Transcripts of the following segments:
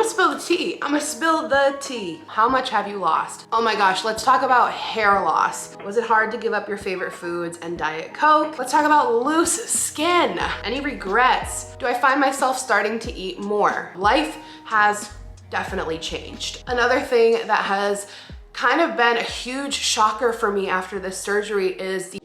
gonna spill the tea. I'm gonna spill the tea. How much have you lost? Oh my gosh, let's talk about hair loss. Was it hard to give up your favorite foods and Diet Coke? Let's talk about loose skin. Any regrets? Do I find myself starting to eat more? Life has definitely changed. Another thing that has kind of been a huge shocker for me after this surgery is the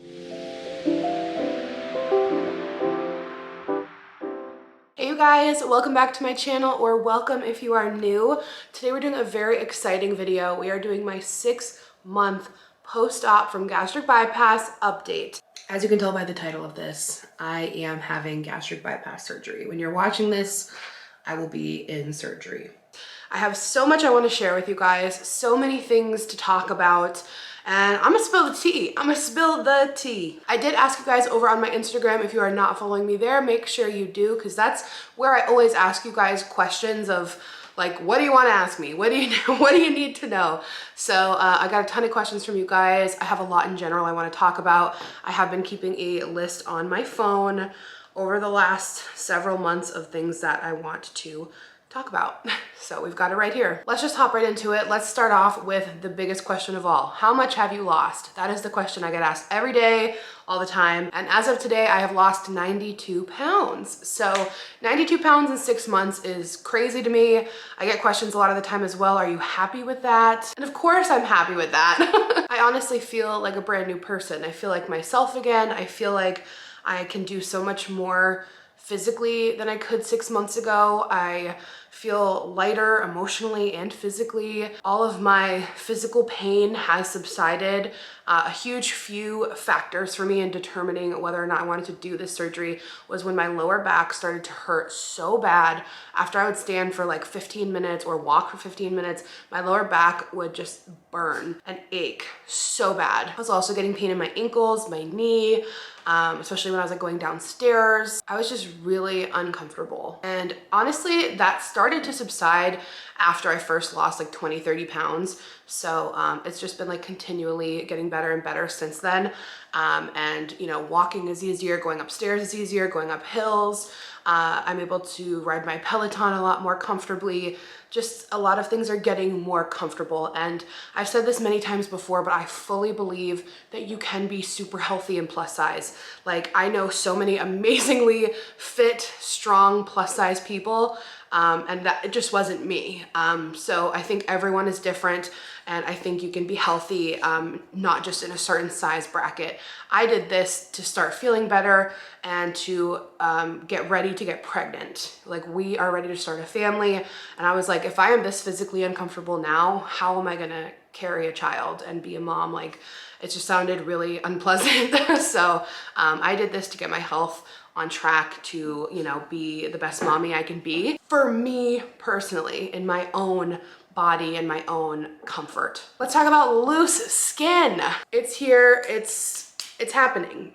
Hey you guys, welcome back to my channel, or welcome if you are new. Today we're doing a very exciting video. We are doing my 6-month post-op from gastric bypass update. As you can tell by the title of this, I am having gastric bypass surgery. When you're watching this, I will be in surgery. I have so much I want to share with you guys, so many things to talk about, and I'm gonna spill the tea. I'm gonna spill the tea. I did ask you guys over on my Instagram, if you are not following me there, make sure you do, because that's where I always ask you guys questions of like, what do you want to ask me? What do you need to know? So I got a ton of questions from you guys. I have a lot in general I want to talk about. I have been keeping a list on my phone over the last several months of things that I want to talk about. So we've got it right here. Let's just hop right into it. Let's start off with the biggest question of all. How much have you lost? That is the question I get asked every day, all the time. And as of today, I have lost 92 pounds. So 92 pounds in 6 months is crazy to me. I get questions a lot of the time as well. Are you happy with that? And of course I'm happy with that. I honestly feel like a brand new person. I feel like myself again. I feel like I can do so much more physically than I could 6 months ago. I feel lighter emotionally and physically. All of my physical pain has subsided. A huge few factors for me in determining whether or not I wanted to do this surgery was when my lower back started to hurt so bad. After I would stand for like 15 minutes or walk for 15 minutes, my lower back would just burn and ache so bad. I was also getting pain in my ankles, my knee, especially when I was like going downstairs. I was just really uncomfortable. And honestly, that started to subside after I first lost like 20-30 pounds. So it's just been like continually getting better and better since then. And you know, walking is easier, going upstairs is easier, going up hills. I'm able to ride my Peloton a lot more comfortably. Just a lot of things are getting more comfortable. And I've said this many times before, but I fully believe that you can be super healthy and plus size. Like, I know so many amazingly fit, strong, plus size people, and that it just wasn't me. So I think everyone is different, and I think you can be healthy, not just in a certain size bracket. I did this to start feeling better and to get ready to get pregnant. Like, we are ready to start a family, and I was like, if I am this physically uncomfortable now, how am I gonna carry a child and be a mom? Like, it just sounded really unpleasant. So I did this to get my health on track to, you know, be the best mommy I can be for me personally, in my own body and my own comfort. Let's talk about loose skin. It's here, it's happening.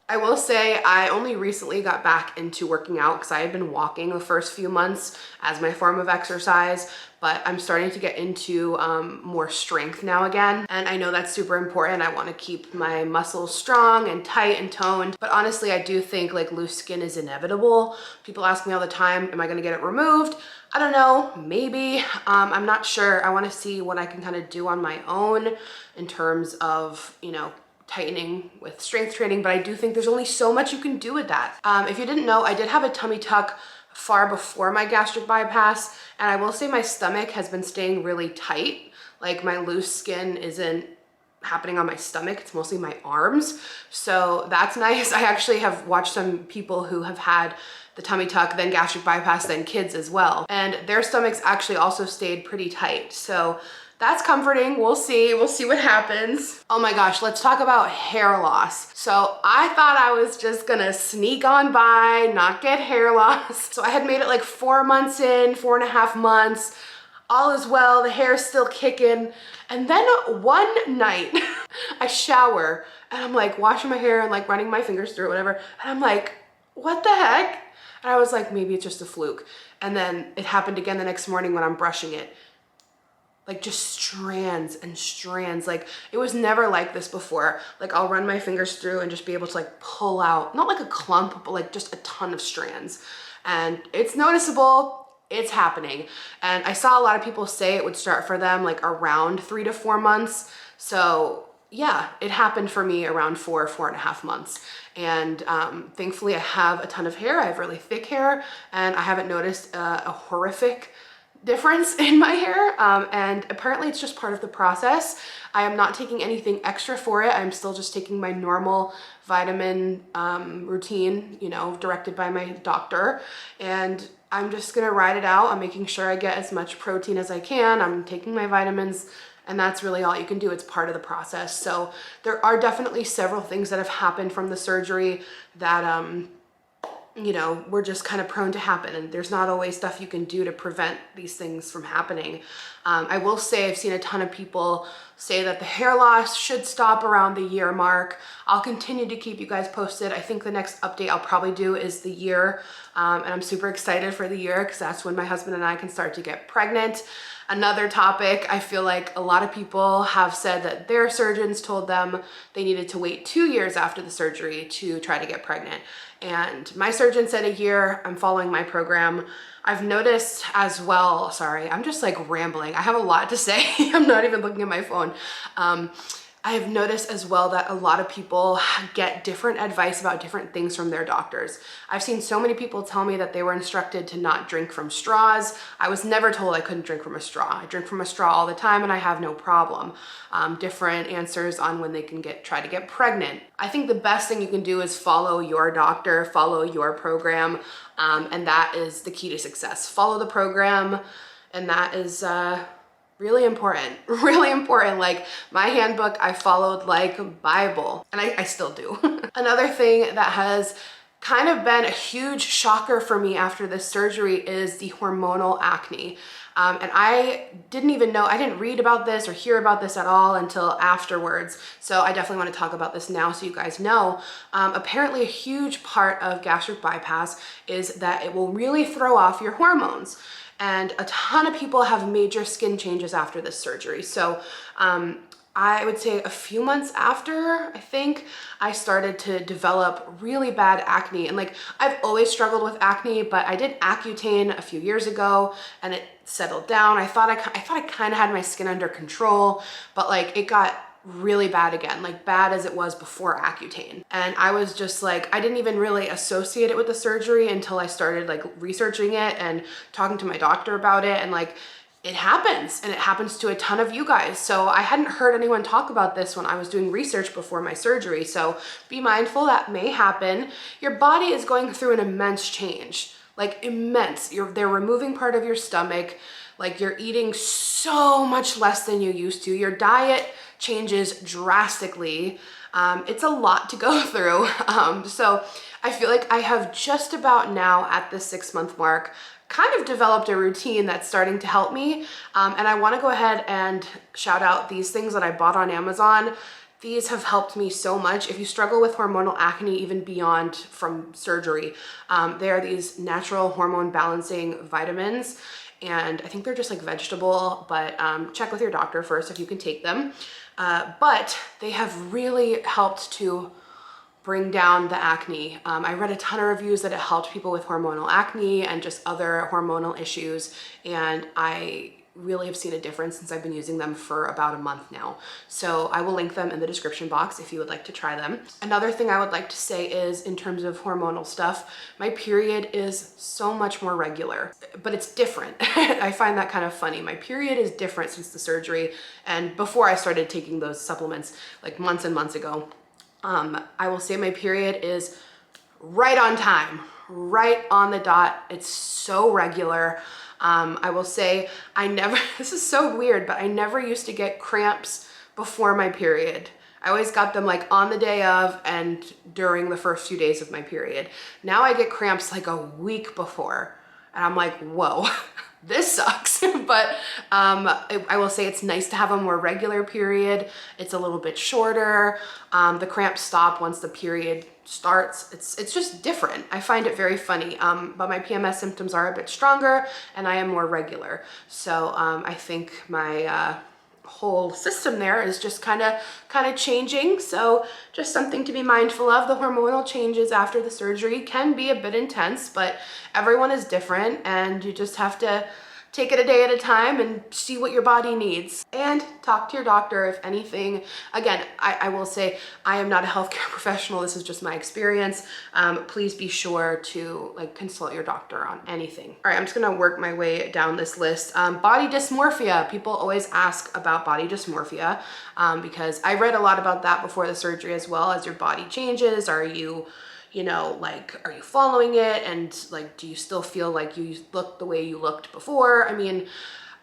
I will say I only recently got back into working out because I had been walking the first few months as my form of exercise, but I'm starting to get into more strength now again. And I know that's super important. I want to keep my muscles strong and tight and toned. But honestly, I do think like loose skin is inevitable. People ask me all the time, am I going to get it removed? I don't know, maybe. I'm not sure. I want to see what I can kind of do on my own in terms of, you know, tightening with strength training, but I do think there's only so much you can do with that. If you didn't know, I did have a tummy tuck far before my gastric bypass, and I will say my stomach has been staying really tight. Like, my loose skin isn't happening on my stomach, it's mostly my arms. So that's nice. I actually have watched some people who have had the tummy tuck, then gastric bypass, then kids as well, and their stomachs actually also stayed pretty tight. So that's comforting. We'll see what happens. Oh my gosh, let's talk about hair loss. So I thought I was just gonna sneak on by, not get hair loss. So I had made it like 4 months in, 4.5 months. All is well, the hair's still kicking. And then one night I shower and I'm like washing my hair and like running my fingers through it, whatever. And I'm like, what the heck? And I was like, maybe it's just a fluke. And then it happened again the next morning when I'm brushing it. Like, just strands and strands. Like, it was never like this before. Like, I'll run my fingers through and just be able to like pull out, not like a clump, but like just a ton of strands. And it's noticeable. it's happening. And I saw a lot of people say it would start for them like around 3 to 4 months. So yeah, it happened for me around 4.5 months. And thankfully I have a ton of hair. I have really thick hair and I haven't noticed a horrific difference in my hair. And apparently it's just part of the process. I am not taking anything extra for it. I'm still just taking my normal vitamin routine, you know, directed by my doctor. And I'm just gonna ride it out. I'm making sure I get as much protein as I can. I'm taking my vitamins, and that's really all you can do. It's part of the process. So there are definitely several things that have happened from the surgery that, you know, we're just kind of prone to happen, and there's not always stuff you can do to prevent these things from happening. I will say I've seen a ton of people say that the hair loss should stop around the year mark. I'll continue to keep you guys posted. I think the next update I'll probably do is the year, and I'm super excited for the year because that's when my husband and I can start to get pregnant. Another topic, I feel like a lot of people have said that their surgeons told them they needed to wait 2 years after the surgery to try to get pregnant. And my surgeon said a year. I'm following my program. I've noticed as well, sorry, I'm just like rambling. I have a lot to say. I'm not even looking at my phone. I have noticed as well that a lot of people get different advice about different things from their doctors. I've seen so many people tell me that they were instructed to not drink from straws. I was never told I couldn't drink from a straw. I drink from a straw all the time and I have no problem. Different answers on when they can try to get pregnant. I think the best thing you can do is follow your doctor, follow your program, and that is the key to success. Follow the program, and that is really important, really important. Like my handbook, I followed like Bible, and I still do. Another thing that has kind of been a huge shocker for me after this surgery is the hormonal acne. And I didn't even know, I didn't read about this or hear about this at all until afterwards. So I definitely want to talk about this now so you guys know. Apparently a huge part of gastric bypass is that it will really throw off your hormones. And a ton of people have major skin changes after this surgery. So I would say a few months after, I think, I started to develop really bad acne. And like, I've always struggled with acne, but I did Accutane a few years ago and it settled down. I thought I kind of had my skin under control, but like it got really bad again, like bad as it was before Accutane. And I was just like, I didn't even really associate it with the surgery until I started like researching it and talking to my doctor about it. And like, it happens, and it happens to a ton of you guys. So I hadn't heard anyone talk about this when I was doing research before my surgery. So be mindful that may happen. Your body is going through an immense change, like immense. They're removing part of your stomach. Like you're eating so much less than you used to. Your diet changes drastically. It's a lot to go through. So I feel like I have just about now at the 6-month mark kind of developed a routine that's starting to help me. And I want to go ahead and shout out these things that I bought on Amazon. These have helped me so much. If you struggle with hormonal acne, even beyond from surgery, they are these natural hormone balancing vitamins. And I think they're just like vegetable, but check with your doctor first if you can take them. But they have really helped to bring down the acne. I read a ton of reviews that it helped people with hormonal acne and just other hormonal issues. And I really have seen a difference since I've been using them for about a month now. So I will link them in the description box if you would like to try them. Another thing I would like to say is in terms of hormonal stuff, my period is so much more regular, but it's different. I find that kind of funny. My period is different since the surgery and before I started taking those supplements like months and months ago. I will say my period is right on time, right on the dot. It's so regular. I will say this is so weird, but I never used to get cramps before my period. I always got them like on the day of and during the first few days of my period. Now I get cramps like a week before and I'm like, whoa, this sucks. But I will say it's nice to have a more regular period. It's a little bit shorter. The cramps stop once the period starts. It's just different. I find it very funny. But my PMS symptoms are a bit stronger and I am more regular. So I think my whole system there is just kind of changing. So just something to be mindful of. The hormonal changes after the surgery can be a bit intense, but everyone is different, and you just have to take it a day at a time and see what your body needs, and talk to your doctor if anything. Again, I will say I am not a healthcare professional. This is just my experience. Please be sure to like consult your doctor on anything. All right, I'm just gonna work my way down this list. Body dysmorphia. People always ask about body dysmorphia because I read a lot about that before the surgery as well. As your body changes, are you like, are you following it? And like, do you still feel like you look the way you looked before? I mean,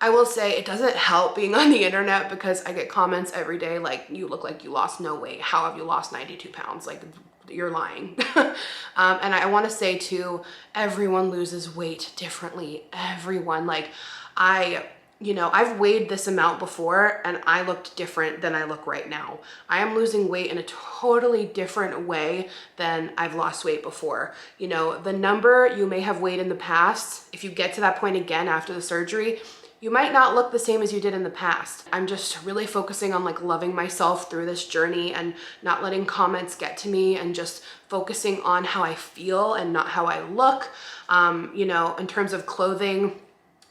I will say it doesn't help being on the internet because I get comments every day like, you look like you lost no weight. How have you lost 92 pounds? Like, you're lying. And I want to say too, everyone loses weight differently. Everyone, like I've weighed this amount before and I looked different than I look right now. I am losing weight in a totally different way than I've lost weight before. The number you may have weighed in the past, if you get to that point again after the surgery, you might not look the same as you did in the past. I'm just really focusing on like loving myself through this journey and not letting comments get to me, and just focusing on how I feel and not how I look. In terms of clothing,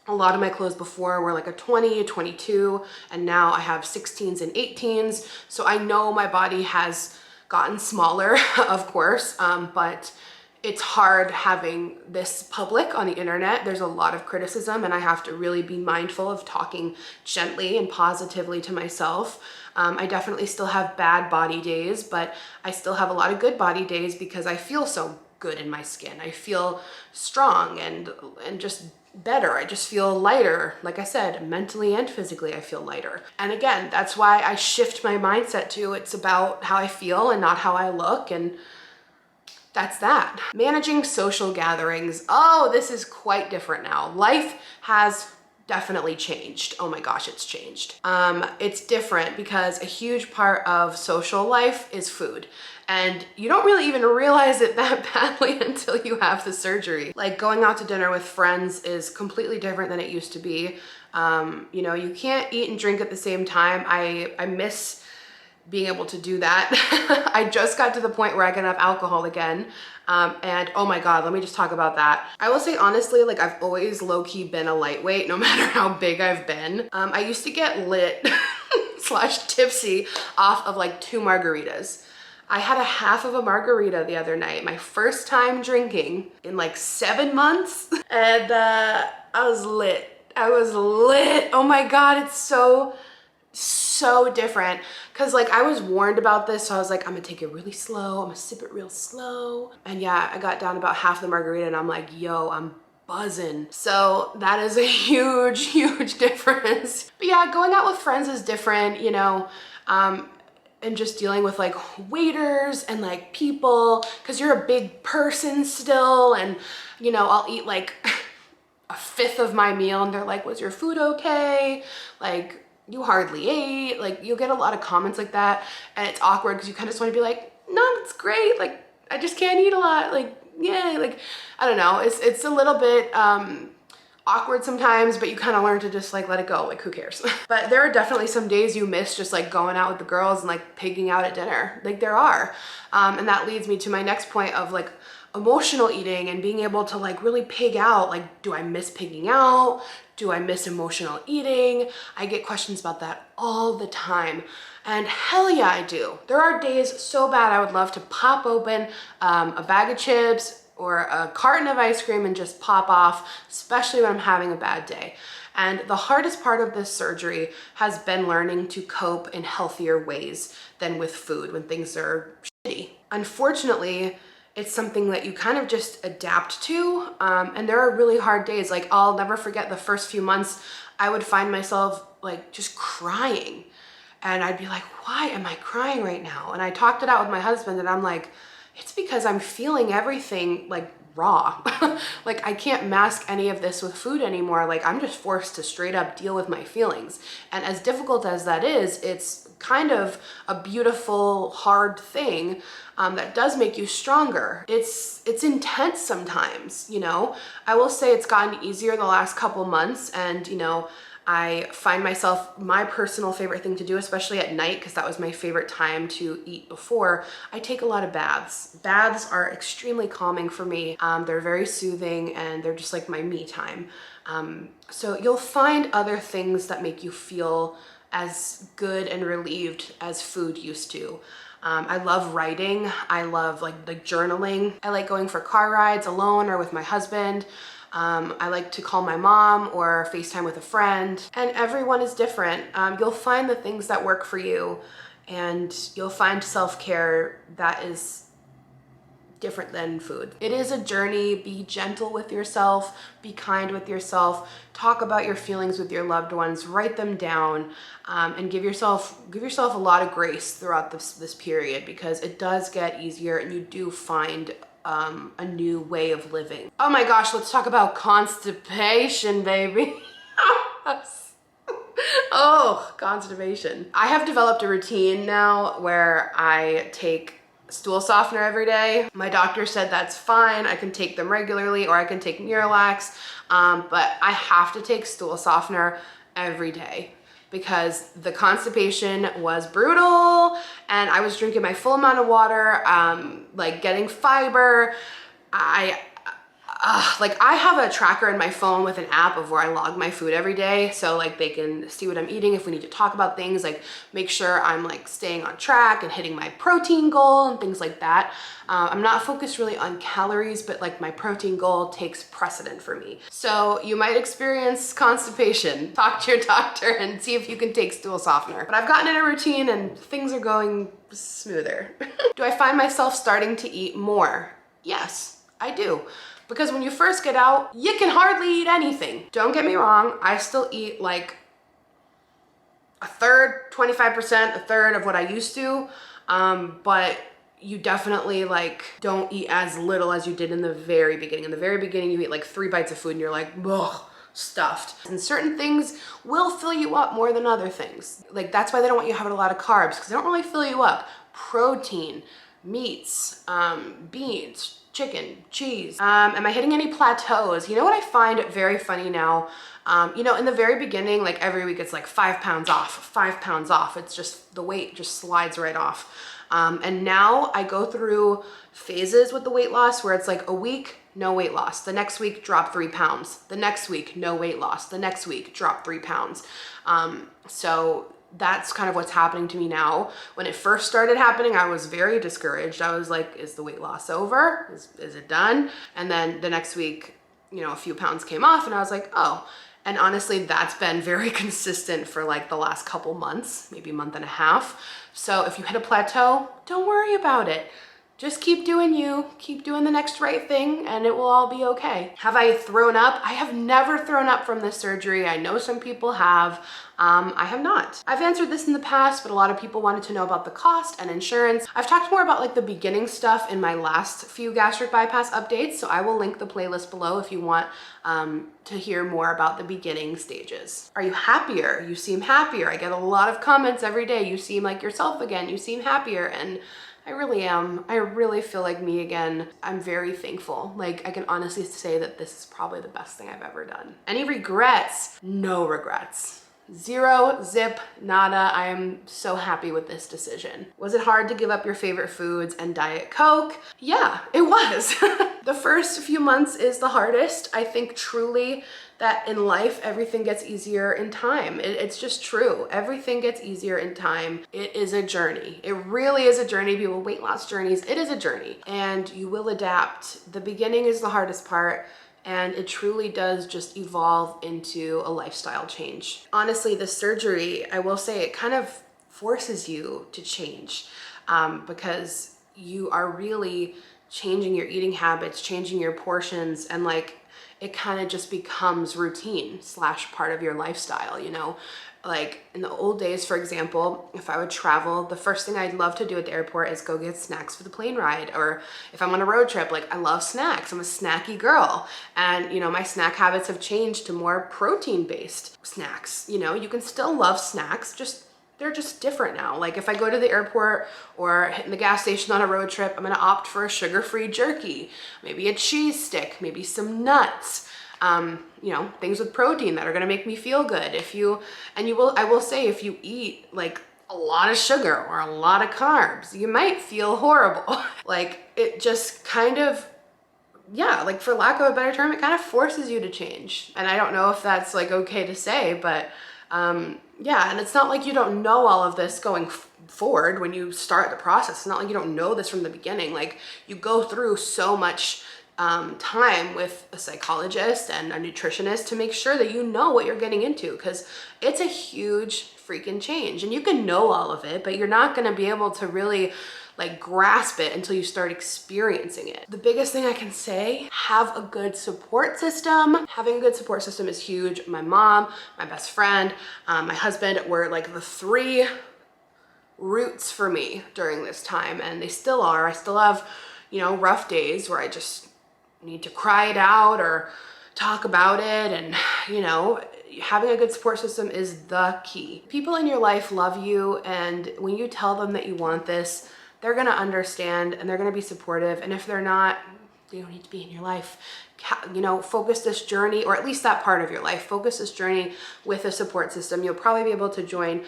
a lot of my clothes before were like a 20, a 22, and now I have 16s and 18s. So I know my body has gotten smaller, of course, but it's hard having this public on the internet. There's a lot of criticism, and I have to really be mindful of talking gently and positively to myself. I definitely still have bad body days, but I still have a lot of good body days because I feel so good in my skin. I feel strong and just better. I just feel lighter. Like I said, mentally and physically, I feel lighter. And again, that's why I shift my mindset to it's about how I feel and not how I look. And that's that. Managing social gatherings. Oh, this is quite different now. Life has definitely changed. Oh my gosh, it's changed. It's different because a huge part of social life is food. And you don't really even realize it that badly until you have the surgery. Like, going out to dinner with friends is completely different than it used to be. You can't eat and drink at the same time. I miss being able to do that. I just got to the point where I can have alcohol again. And oh my God, let me just talk about that. I will say honestly, like, I've always low-key been a lightweight, no matter how big I've been. I used to get lit / tipsy off of like 2 margaritas. I had a half of a margarita the other night, my first time drinking in like 7 months. And I was lit. Oh my God, it's so different. Cause like I was warned about this, so I was like, I'm gonna take it really slow. I'm gonna sip it real slow. And yeah, I got down about half the margarita and I'm like, yo, I'm buzzing. So that is a huge difference. But yeah, going out with friends is different, and just dealing with like waiters and like people, cause you're a big person still. And I'll eat like a fifth of my meal and they're like, was your food okay? Like, you hardly ate. Like, you'll get a lot of comments like that, and it's awkward because you kind of just want to be like, no, it's great. Like, I just can't eat a lot. Like, yeah, like, I don't know. It's a little bit awkward sometimes, but you kind of learn to just like let it go. Like, who cares? But there are definitely some days you miss just like going out with the girls and like pigging out at dinner. Like, there are. And that leads me to my next point of like emotional eating and being able to like really pig out. Like, do I miss pigging out? Do I miss emotional eating? I get questions about that all the time. And hell yeah, I do. There are days so bad I would love to pop open a bag of chips or a carton of ice cream and just pop off, especially when I'm having a bad day. And the hardest part of this surgery has been learning to cope in healthier ways than with food when things are shitty. Unfortunately, it's something that you kind of just adapt to. And there are really hard days. Like, I'll never forget the first few months, I would find myself like just crying. And I'd be like, why am I crying right now? And I talked it out with my husband and I'm like, it's because I'm feeling everything like raw. Like, I can't mask any of this with food anymore. Like, I'm just forced to straight up deal with my feelings. And as difficult as that is, it's kind of a beautiful, hard thing. that does make you stronger. It's intense sometimes, you know. I will say it's gotten easier the last couple months, and you know, I find myself, my personal favorite thing to do, especially at night, because that was my favorite time to eat before, I take a lot of baths. Baths are extremely calming for me. They're very soothing, and they're just like my me time. So you'll find other things that make you feel as good and relieved as food used to. I love writing. I love like journaling. I like going for car rides alone or with my husband. I like to call my mom or FaceTime with a friend, and everyone is different. You'll find the things that work for you, and you'll find self-care that is different than food. It is a journey. Be gentle with yourself, be kind with yourself, talk about your feelings with your loved ones, write them down, and give yourself a lot of grace throughout this period, because it does get easier and you do find a new way of living. Oh my gosh, let's talk about constipation, baby. Oh, constipation. I have developed a routine now where I take stool softener every day. My doctor said that's fine. I can take them regularly, or I can take Miralax, but I have to take stool softener every day because the constipation was brutal, and I was drinking my full amount of water, like getting fiber. I have a tracker in my phone with an app of where I log my food every day, so like they can see what I'm eating. If we need to talk about things, like make sure I'm like staying on track and hitting my protein goal and things like that. I'm not focused really on calories, but like my protein goal takes precedent for me. So you might experience constipation. Talk to your doctor and see if you can take stool softener. But I've gotten in a routine and things are going smoother. Do I find myself starting to eat more? Yes, I do. Because when you first get out, you can hardly eat anything. Don't get me wrong, I still eat like a third, 25%, a third of what I used to, but you definitely like don't eat as little as you did in the very beginning. In the very beginning, you eat like 3 bites of food and you're like, ugh, stuffed. And certain things will fill you up more than other things. Like that's why they don't want you having a lot of carbs, because they don't really fill you up. Protein, meats, beans, chicken, cheese. Am I hitting any plateaus? You know what I find very funny now? You know, in the very beginning, like every week it's like 5 pounds off, 5 pounds off. It's just, the weight just slides right off. And now I go through phases with the weight loss where it's like a week, no weight loss. The next week, drop 3 pounds. The next week, no weight loss. The next week, drop 3 pounds. So that's kind of what's happening to me now. When it first started happening, I was very discouraged. I was like, is the weight loss over? Is it done? And then the next week, you know, a few pounds came off and I was like, oh. And honestly, that's been very consistent for like the last couple months, maybe a month and a half. So if you hit a plateau, don't worry about it. Just keep doing you, keep doing the next right thing, and it will all be okay. Have I thrown up? I have never thrown up from this surgery. I know some people have. I have not. I've answered this in the past, but a lot of people wanted to know about the cost and insurance. I've talked more about like the beginning stuff in my last few gastric bypass updates, so I will link the playlist below if you want to hear more about the beginning stages. Are you happier? You seem happier. I get a lot of comments every day. You seem like yourself again. You seem happier. And I really am. I really feel like me again. I'm very thankful. Like I can honestly say that this is probably the best thing I've ever done. Any regrets? No regrets. Zero, zip, nada. I am so happy with this decision. Was it hard to give up your favorite foods and Diet Coke? Yeah, it was. The first few months is the hardest. I think truly that in life, everything gets easier in time. It's just true. Everything gets easier in time. It is a journey. It really is a journey. People, weight loss journeys, it is a journey and you will adapt. The beginning is the hardest part. And it truly does just evolve into a lifestyle change. Honestly, the surgery, I will say, it kind of forces you to change because you are really changing your eating habits, changing your portions, and like it kind of just becomes routine / part of your lifestyle, you know? Like in the old days, for example, if I would travel, the first thing I'd love to do at the airport is go get snacks for the plane ride. Or if I'm on a road trip, like I love snacks. I'm a snacky girl. And you know, my snack habits have changed to more protein-based snacks. You know, you can still love snacks, just they're just different now. Like if I go to the airport or hitting the gas station on a road trip, I'm gonna opt for a sugar-free jerky, maybe a cheese stick, maybe some nuts, you know, things with protein that are gonna make me feel good. I will say, if you eat like a lot of sugar or a lot of carbs, you might feel horrible. Like it just kind of, yeah, like for lack of a better term, it kind of forces you to change. And I don't know if that's like okay to say, but yeah, and it's not like you don't know all of this going forward when you start the process. It's not like you don't know this from the beginning. Like you go through so much time with a psychologist and a nutritionist to make sure that you know what you're getting into, because it's a huge freaking change. And you can know all of it, but you're not going to be able to really like grasp it until you start experiencing it. The biggest thing I can say, have a good support system. Having a good support system is huge. My mom, my best friend, my husband were like the three roots for me during this time, and they still are. I still have, you know, rough days where I just need to cry it out or talk about it, and you know, having a good support system is the key. People in your life love you, and when you tell them that you want this, they're gonna understand and they're gonna be supportive. And if they're not, they don't need to be in your life. You know, focus this journey, or at least that part of your life, focus this journey with a support system. You'll probably be able to join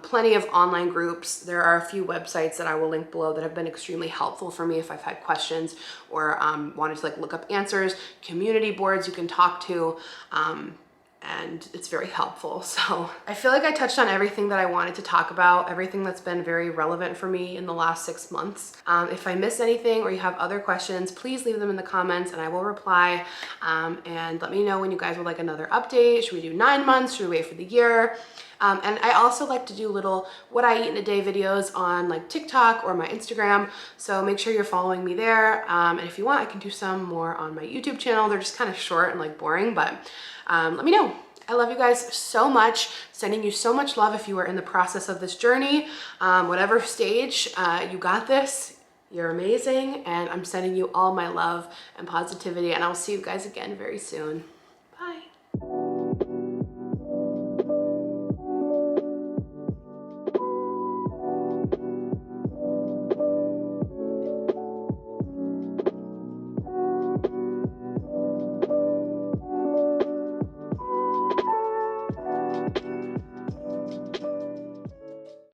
plenty of online groups. There are a few websites that I will link below that have been extremely helpful for me if I've had questions or wanted to like look up answers. Community boards you can talk to. And it's very helpful. So I feel like I touched on everything that I wanted to talk about, everything that's been very relevant for me in the last 6 months. If I missed anything or you have other questions, please leave them in the comments and I will reply. And let me know when you guys would like another update. Should we do 9 months? Should we wait for the year? And I also like to do little what I eat in a day videos on like TikTok or my Instagram. So make sure you're following me there. And if you want, I can do some more on my YouTube channel. They're just kind of short and like boring, but let me know. I love you guys so much. Sending you so much love if you are in the process of this journey. Whatever stage, you got this. You're amazing. And I'm sending you all my love and positivity. And I'll see you guys again very soon.